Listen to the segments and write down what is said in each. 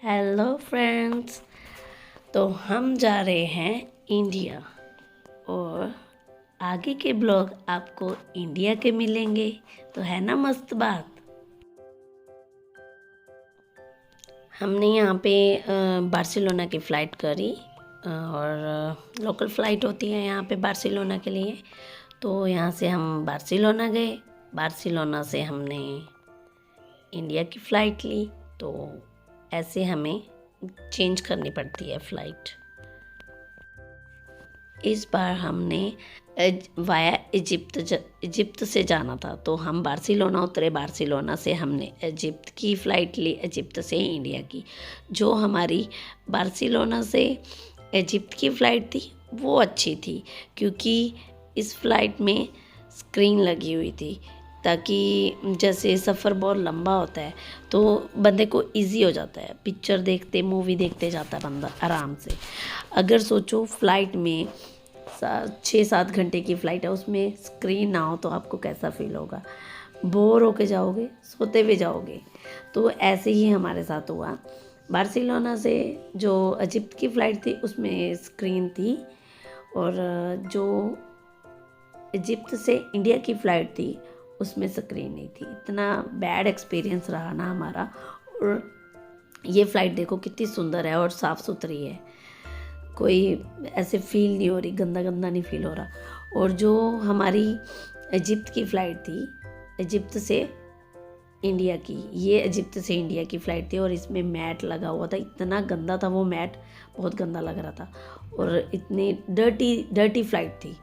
Hello friends. तो हम जा रहे हैं इंडिया और आगे के ब्लॉग आपको इंडिया के मिलेंगे। तो है ना मस्त बात। हमने यहाँ पे बार्सिलोना की फ़्लाइट करी और लोकल फ़्लाइट होती है यहाँ पे बार्सिलोना के लिए। तो यहाँ से हम बार्सिलोना गए। बार्सिलोना से हमने इंडिया की फ़्लाइट ली। तो ऐसे हमें चेंज करनी पड़ती है फ़्लाइट। इस बार हमने वाया इजिप्ट से जाना था। तो हम बार्सिलोना उतरे। बार्सिलोना से हमने इजिप्ट की फ़्लाइट ली, इजिप्ट से इंडिया की। जो हमारी बार्सिलोना से इजिप्ट की फ़्लाइट थी वो अच्छी थी, क्योंकि इस फ़्लाइट में स्क्रीन लगी हुई थी, ताकि जैसे सफ़र बहुत लंबा होता है तो बंदे को इजी हो जाता है, पिक्चर देखते मूवी देखते जाता है बंदा आराम से। अगर सोचो फ़्लाइट में 6-7 घंटे की फ़्लाइट है, उसमें स्क्रीन ना हो तो आपको कैसा फ़ील होगा। बोर होके जाओगे, सोते हुए जाओगे। तो ऐसे ही हमारे साथ हुआ। बार्सिलोना से जो इजिप्ट की फ़्लाइट थी उसमें स्क्रीन थी, और जो इजिप्ट से इंडिया की फ़्लाइट थी उसमें स्क्रीन नहीं थी। इतना बैड एक्सपीरियंस रहा ना हमारा। और ये फ़्लाइट देखो कितनी सुंदर है और साफ़ सुथरी है, कोई ऐसे फील नहीं हो रही, गंदा गंदा नहीं फील हो रहा। और जो हमारी इजिप्ट की फ़्लाइट थी, इजिप्ट से इंडिया की, ये इजिप्ट से इंडिया की फ़्लाइट थी और इसमें मैट लगा हुआ था। इतना गंदा था वो मैट, बहुत गंदा लग रहा था। और इतनी डर्टी फ़्लाइट थी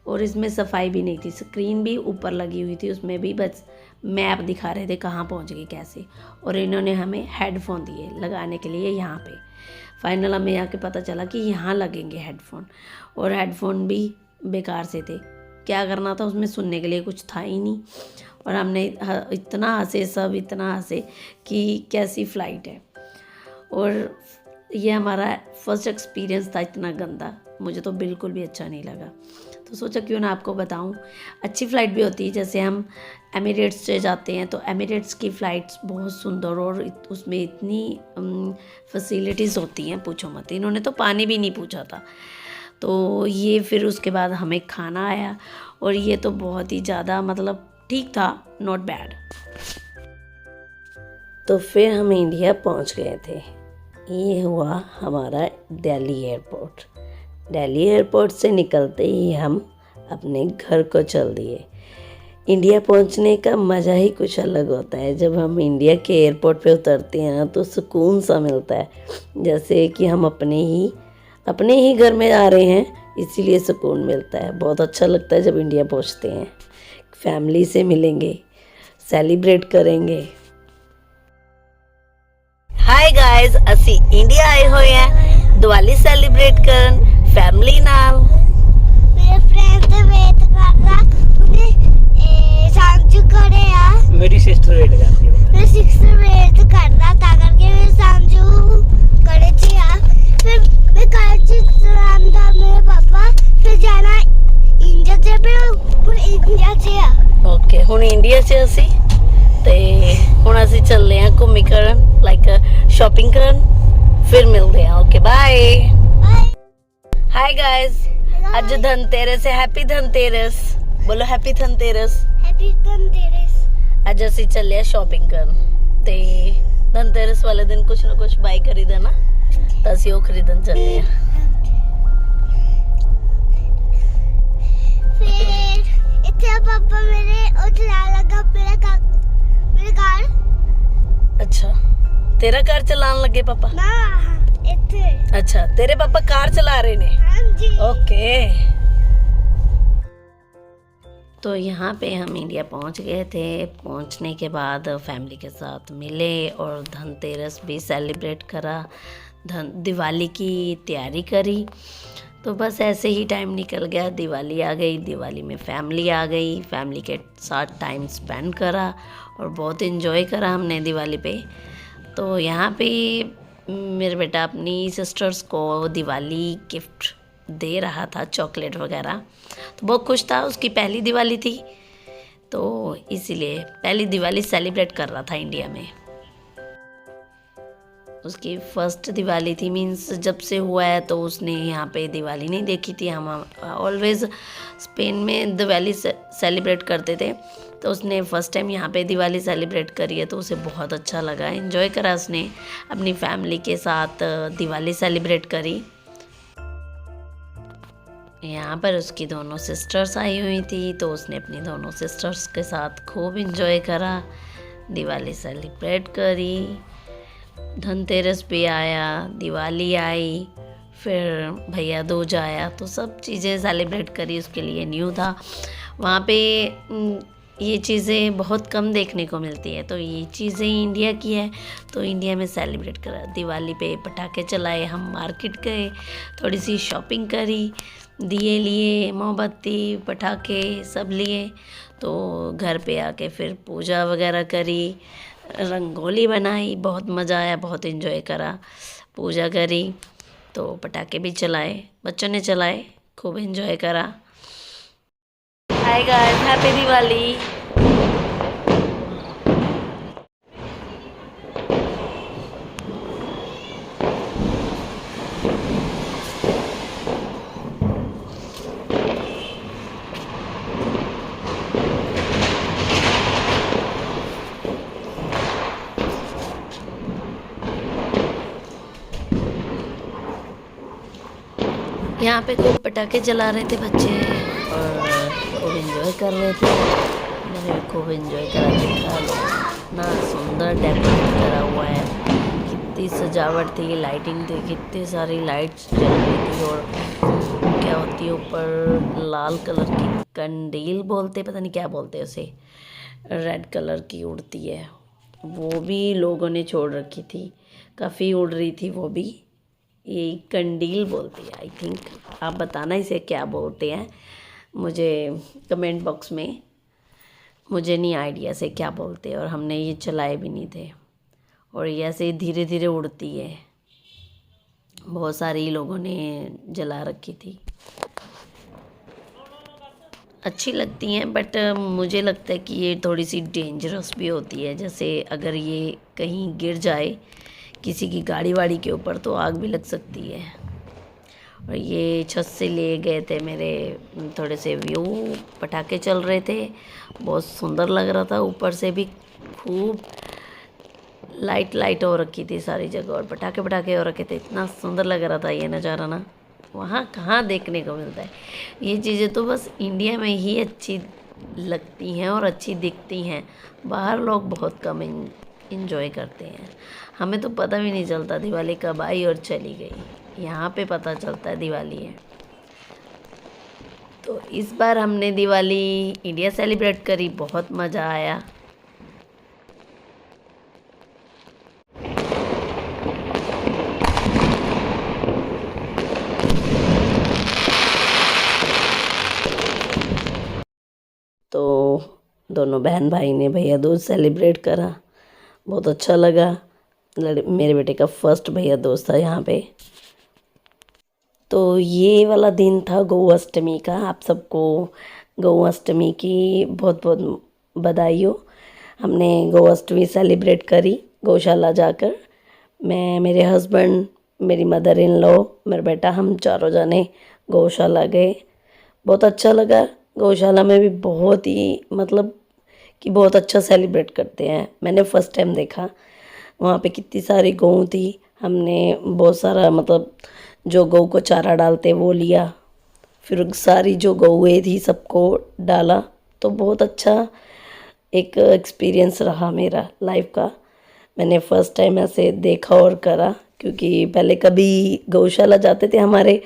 और इसमें सफाई भी नहीं थी। स्क्रीन भी ऊपर लगी हुई थी, उसमें भी बस मैप दिखा रहे थे कहाँ पहुँच गए कैसे। और इन्होंने हमें हेडफोन दिए लगाने के लिए यहाँ पे। फाइनल हमें आके पता चला कि यहाँ लगेंगे हेडफोन, और हेडफोन भी बेकार से थे। क्या करना था उसमें, सुनने के लिए कुछ था ही नहीं। और हमने इतना हंसे, सब इतना हंसे कि कैसी फ़्लाइट है। और ये हमारा फर्स्ट एक्सपीरियंस था इतना गंदा, मुझे तो बिल्कुल भी अच्छा नहीं लगा। तो सोचा क्यों ना आपको बताऊं। अच्छी फ़्लाइट भी होती है, जैसे हम एमिरेट्स से जाते हैं तो एमिरेट्स की फ़्लाइट्स बहुत सुंदर और उसमें इतनी फैसिलिटीज़ होती हैं, पूछो मत। इन्होंने तो पानी भी नहीं पूछा था। तो ये फिर उसके बाद हमें खाना आया, और ये तो बहुत ही ज़्यादा मतलब ठीक था, नॉट बैड। तो फिर हम इंडिया पहुंच गए थे। ये हुआ हमारा दिल्ली एयरपोर्ट। दिल्ली एयरपोर्ट से निकलते ही हम अपने घर को चल दिए। इंडिया पहुंचने का मज़ा ही कुछ अलग होता है। जब हम इंडिया के एयरपोर्ट पे उतरते हैं तो सुकून सा मिलता है, जैसे कि हम अपने ही घर में आ रहे हैं, इसीलिए सुकून मिलता है। बहुत अच्छा लगता है जब इंडिया पहुंचते हैं। फैमिली से मिलेंगे, सेलिब्रेट करेंगे। हाय गाइस, ਅਸੀਂ ਇੰਡੀਆ ਆਏ ਹੋਏ ਆ ਦੀਵਾਲੀ ਸੈਲੀਬ੍ਰੇਟ ਕਰਨ ਫੈਮਿਲੀ ਨਾਲ। ਮੇਰੇ ਫਰੈਂਡ ਤੇ ਵੇਟ ਕਰ ਰਹਾ, ਉਹਨੇ ਸਾਂਝੂ ਕਰੇ ਆ। मेरी सिस्टर वेट करती है। ਮੇਰੇ ਸਿਸਟਰ ਵੇਟ ਕਰ ਰਹਾ, ਤਾਂ ਕਰਕੇ ਮੈਂ ਸਾਂਝੂ ਕਰੇ ਚ ਆ। ਫਿਰ ਮੈਂ ਕੱਲ ਚ ਚਲਾਉਂਦਾ ਮੇਰੇ ਪਾਪਾ, ਫਿਰ ਜਾਣਾ ਇੰਡੀਆ ਤੇ, ਫਿਰ ਹੁਣ ਇੰਡੀਆ ਚ ਆ। ਓਕੇ, ਹੁਣ ਇੰਡੀਆ 'ਚ ਅਸੀਂ ਤੇ ਹੁਣ ਅਸੀਂ ਚੱਲੇ ਆ ਘੁੰਮੀ ਕਰਨ, ਲਾਈਕ ਸ਼ਾਪਿੰਗ ਕਰਨ। ਫਿਰ ਮਿਲਦੇ ਆ। Okay bye. हाय गाइस, ਅੱਜ ਧਨਤੇਰਸ ਹੈ। हैप्पी धनतेरस बोलो, हैप्पी धनतेरस। ਹੈਪੀ ਧਨਤੇਰਸ। ਅੱਜ ਅਸੀਂ ਚੱਲੇ ਆ ਸ਼ਾਪਿੰਗ ਕਰਨ, ਤੇ ਧਨਤੇਰਸ ਵਾਲੇ ਦਿਨ ਕੁਛ ਨਾ ਕੁਛ ਬਾਈ ਕਰੀਦਾ ਨਾ, ਤਾਂ ਅਸੀਂ ਉਹ ਖਰੀਦਣ ਚੱਲੇ ਆ। ਫਿਰ ਇੱਥੇ ਪਾਪਾ ਮੇਰੇ ਉਹ ਚਲਾ ਲਗਾ ਮੇਰੇ ਕਾਰ। अच्छा, तेरा कार चलान लगे पापा? ਨਾ ਇੱਥੇ। अच्छा, तेरे पापा कार चला रहे ने? ਹਾਂਜੀ। ओके। तो यहाँ पे हम इंडिया पहुँच गए थे। पहुँचने के बाद फैमिली के साथ मिले और धनतेरस भी सेलिब्रेट करा, दिवाली की तैयारी करी। तो बस ऐसे ही टाइम निकल गया। दिवाली आ गई, दिवाली में फैमिली आ गई, फैमिली के साथ टाइम स्पेंड करा और बहुत इन्जॉय करा हमने दिवाली पे। तो यहाँ पे मेरा बेटा अपनी सिस्टर्स को दिवाली गिफ्ट दे रहा था, चॉकलेट वगैरह। तो बहुत खुश था, उसकी पहली दिवाली थी, तो इसीलिए पहली दिवाली सेलिब्रेट कर रहा था इंडिया में। उसकी फर्स्ट दिवाली थी, मीन्स जब से हुआ है तो उसने यहाँ पे दिवाली नहीं देखी थी। हम ऑलवेज़ स्पेन में दिवाली सेलिब्रेट करते थे, तो उसने फ़र्स्ट टाइम यहाँ पे दिवाली सेलिब्रेट करी है, तो उसे बहुत अच्छा लगा, एंजॉय करा उसने, अपनी फैमिली के साथ दिवाली सेलिब्रेट करी। यहाँ पर उसकी दोनों सिस्टर्स आई हुई थी, तो उसने अपनी दोनों सिस्टर्स के साथ खूब एंजॉय करा, दिवाली सेलिब्रेट करी। धनतेरस भी आया, दिवाली आई, फिर भैया दूज आया, तो सब चीज़ें सेलिब्रेट करी, उसके लिए न्यू था। वहाँ पे ये चीज़ें बहुत कम देखने को मिलती है, तो ये चीज़ें इंडिया की है, तो इंडिया में सेलिब्रेट करा। दिवाली पे पटाखे चलाए, हम मार्केट गए, थोड़ी सी शॉपिंग करी, दिए लिए, मोमबत्ती, पटाखे सब लिए, तो घर पे आके फिर पूजा वगैरह करी, रंगोली बनाई, बहुत मज़ा आया, बहुत एंजॉय करा, पूजा करी, तो पटाखे भी चलाए, बच्चों ने चलाए, खूब एंजॉय करा। Hi guys, happy Diwali. यहाँ पे खूब पटाखे जला रहे थे बच्चे और खूब एंजॉय कर रहे थे। मैंने भी खूब एंजॉय करा, देखा ना सुंदर डेकोरेट करा हुआ है, कितनी सजावट थी, लाइटिंग थी, कितनी सारी लाइट्स जल रही थी, और क्या होती है ऊपर लाल कलर की कंडील बोलते, पता नहीं क्या बोलते हैं उसे, रेड कलर की उड़ती है, वो भी लोगों ने छोड़ रखी थी, काफ़ी उड़ रही थी वो भी। ये कंडील बोलती है आई थिंक, आप बताना इसे क्या बोलते हैं मुझे कमेंट बॉक्स में, मुझे नहीं आइडिया से क्या बोलते हैं, और हमने ये चलाए भी नहीं थे, और ये ऐसे धीरे धीरे उड़ती है, बहुत सारी लोगों ने जला रखी थी, अच्छी लगती हैं, बट मुझे लगता है कि ये थोड़ी सी डेंजरस भी होती है, जैसे अगर ये कहीं गिर जाए किसी की गाड़ी वाड़ी के ऊपर तो आग भी लग सकती है। और ये छत से ले गए थे मेरे थोड़े से व्यू, पटाखे चल रहे थे, बहुत सुंदर लग रहा था, ऊपर से भी खूब लाइट हो रखी थी सारी जगह, और पटाखे हो रखे थे, इतना सुंदर लग रहा था ये नज़ारा ना, वहाँ कहाँ देखने को मिलता है। ये चीज़ें तो बस इंडिया में ही अच्छी लगती हैं और अच्छी दिखती हैं, बाहर लोग बहुत कम इंजॉय करते हैं। हमें तो पता भी नहीं चलता दिवाली कब आई और चली गई, यहाँ पे पता चलता है दिवाली है। तो इस बार हमने दिवाली इंडिया सेलिब्रेट करी, बहुत मज़ा आया। तो दोनों बहन भाई ने भैया दूज सेलिब्रेट करा, बहुत अच्छा लगा। मेरे बेटे का फर्स्ट भैया दूज था यहाँ पे। तो ये वाला दिन था गौ अष्टमी का, आप सबको गौ अष्टमी की बहुत बहुत बधाई हो। हमने गौ अष्टमी सेलिब्रेट करी गौशाला जाकर, मैं, मेरे हस्बैंड, मेरी मदर इन लॉ, मेरा बेटा, हम चारों जने गौशाला गए, बहुत अच्छा लगा। गौशाला में भी बहुत ही मतलब कि बहुत अच्छा सेलिब्रेट करते हैं, मैंने फ़र्स्ट टाइम देखा। वहाँ पे कितनी सारी गऊ थी, हमने बहुत सारा मतलब जो गऊ को चारा डालते वो लिया, फिर सारी जो गऊएँ थी सबको डाला, तो बहुत अच्छा एक एक्सपीरियंस रहा मेरा लाइफ का। मैंने फ़र्स्ट टाइम ऐसे देखा और करा, क्योंकि पहले कभी गौशाला जाते थे, हमारे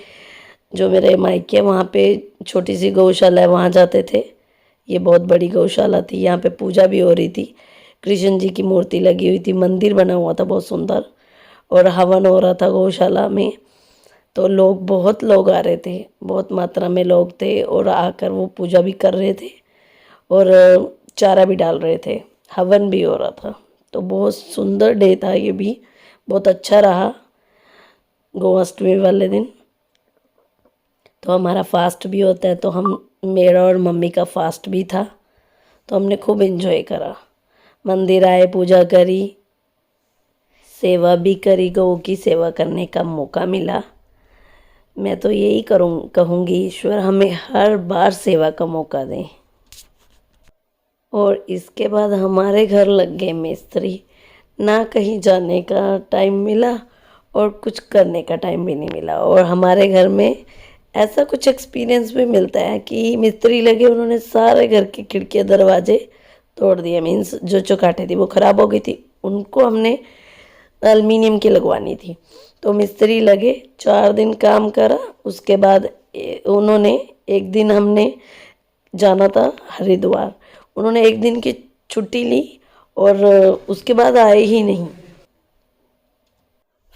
जो मेरे मायके वहाँ पे छोटी सी गौशाला है, वहाँ जाते थे। ये बहुत बड़ी गौशाला थी, यहाँ पे पूजा भी हो रही थी, कृष्ण जी की मूर्ति लगी हुई थी, मंदिर बना हुआ था बहुत सुंदर, और हवन हो रहा था गौशाला में। तो बहुत लोग आ रहे थे, बहुत मात्रा में लोग थे, और आकर वो पूजा भी कर रहे थे और चारा भी डाल रहे थे, हवन भी हो रहा था। तो बहुत सुंदर डे था ये भी, बहुत अच्छा रहा गौ अष्टमी वाले दिन। तो हमारा फास्ट भी होता है, तो मेरा और मम्मी का फास्ट भी था, तो हमने खूब एंजॉय करा, मंदिर आए, पूजा करी, सेवा भी करी, गऊ की सेवा करने का मौका मिला। मैं तो यही कहूँगी ईश्वर हमें हर बार सेवा का मौका दें। और इसके बाद हमारे घर लग गए मिस्त्री। ना कहीं जाने का टाइम मिला और कुछ करने का टाइम भी नहीं मिला। और हमारे घर में ऐसा कुछ एक्सपीरियंस भी मिलता है कि मिस्त्री लगे, उन्होंने सारे घर की खिड़कियाँ दरवाजे तोड़ दिए। मीन्स जो चौखाटे थी वो ख़राब हो गई थी, उनको हमने एल्युमिनियम की लगवानी थी। तो मिस्त्री लगे, 4 दिन काम करा। उसके बाद उन्होंने एक दिन, हमने जाना था हरिद्वार, उन्होंने एक दिन की छुट्टी ली और उसके बाद आए ही नहीं।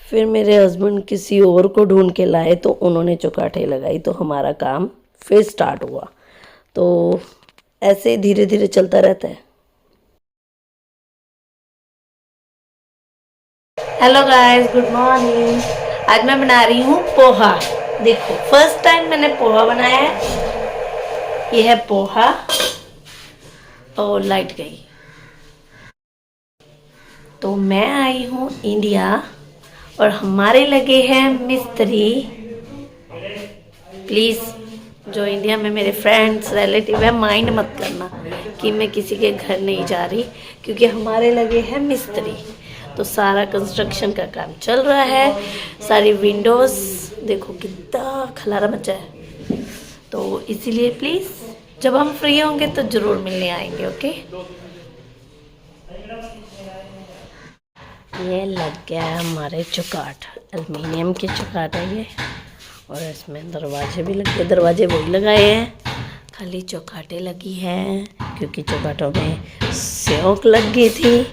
फिर मेरे हस्बैंड किसी और को ढूंढ के लाए तो उन्होंने चौखाटे लगाई, तो हमारा काम फिर स्टार्ट हुआ। तो ऐसे धीरे धीरे चलता रहता है। Hello guys, good morning. आज मैं बना रही हूँ पोहा। देखो, फर्स्ट टाइम मैंने पोहा बनाया है। ये है पोहा। और लाइट गई। तो मैं आई हूँ इंडिया और हमारे लगे हैं मिस्त्री। प्लीज़, जो इंडिया में मेरे फ्रेंड्स रिलेटिव है, माइंड मत करना कि मैं किसी के घर नहीं जा रही, क्योंकि हमारे लगे हैं मिस्त्री। तो सारा कंस्ट्रक्शन का काम चल रहा है। सारी विंडोज़ देखो कितना खलारा मचा है। तो इसीलिए प्लीज़ जब हम फ्री होंगे तो ज़रूर मिलने आएंगे। ओके। ये लग गया है हमारे चौखाट, एल्युमिनियम के चौखाट है ये। और इसमें दरवाजे भी लगे, दरवाजे वही लगाए हैं, खाली चौखाटे लगी हैं क्योंकि चौखाटों में स्योंक लग गई थी।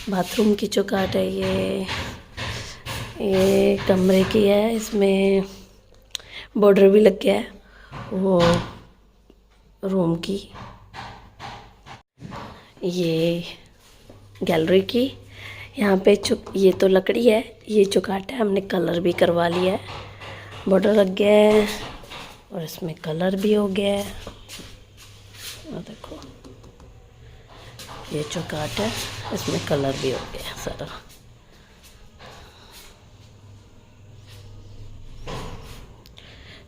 बाथरूम की चौखाट है ये कमरे की है, इसमें बॉर्डर भी लग गया है। वो रूम की, ये गैलरी की। यहाँ पे ये तो लकड़ी है, ये चौखाट है, हमने कलर भी करवा लिया है। बॉर्डर लग गया है और इसमें कलर भी हो गया है। और देखो ये चौखाट है, इसमें कलर भी हो गया है सारा।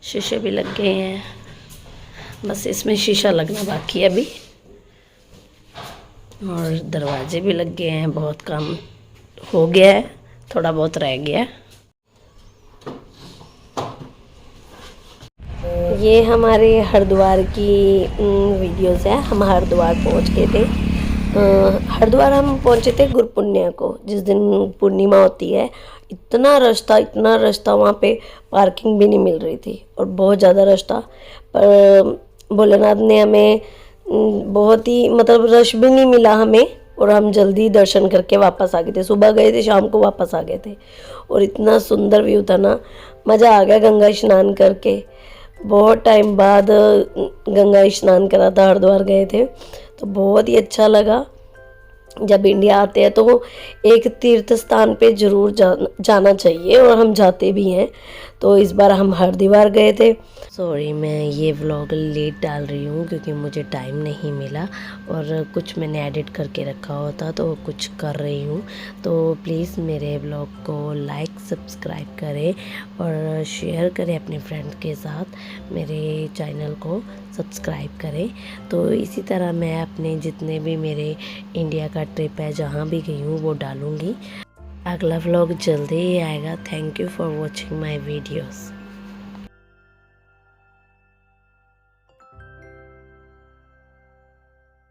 शीशे भी लग गए हैं, बस इसमें शीशा लगना बाकी है अभी। और दरवाजे भी लग गए हैं, बहुत काम हो गया है, थोड़ा बहुत रह गया है। ये हमारे हरिद्वार की वीडियोस है। हम हरिद्वार पहुंच गए थे। हरिद्वार हम पहुंचे थे गुरु पुण्य को, जिस दिन पूर्णिमा होती है। इतना रश था वहाँ पे, पार्किंग भी नहीं मिल रही थी और बहुत ज़्यादा रश था। पर भोलेनाथ ने हमें बहुत ही रश भी नहीं मिला हमें, और हम जल्दी दर्शन करके वापस आ गए थे। सुबह गए थे, शाम को वापस आ गए थे। और इतना सुंदर व्यू था ना, मज़ा आ गया गंगा स्नान करके। बहुत टाइम बाद गंगा स्नान करा था, हरिद्वार गए थे तो बहुत ही अच्छा लगा। जब इंडिया आते हैं तो एक तीर्थ स्थान पे ज़रूर जाना चाहिए, और हम जाते भी हैं। तो इस बार हम हरिद्वार गए थे। सॉरी, मैं ये व्लॉग लेट डाल रही हूँ क्योंकि मुझे टाइम नहीं मिला, और कुछ मैंने एडिट करके रखा होता तो कुछ कर रही हूँ। तो प्लीज़ मेरे व्लॉग को लाइक सब्सक्राइब करें और शेयर करें अपने फ्रेंड्स के साथ। मेरे चैनल को सब्सक्राइब करें। तो इसी तरह मैं अपने जितने भी मेरे इंडिया का ट्रिप है, जहाँ भी गई हूँ, वो डालूँगी। अगला व्लॉग जल्दी ही आएगा। Thank you for watching my videos.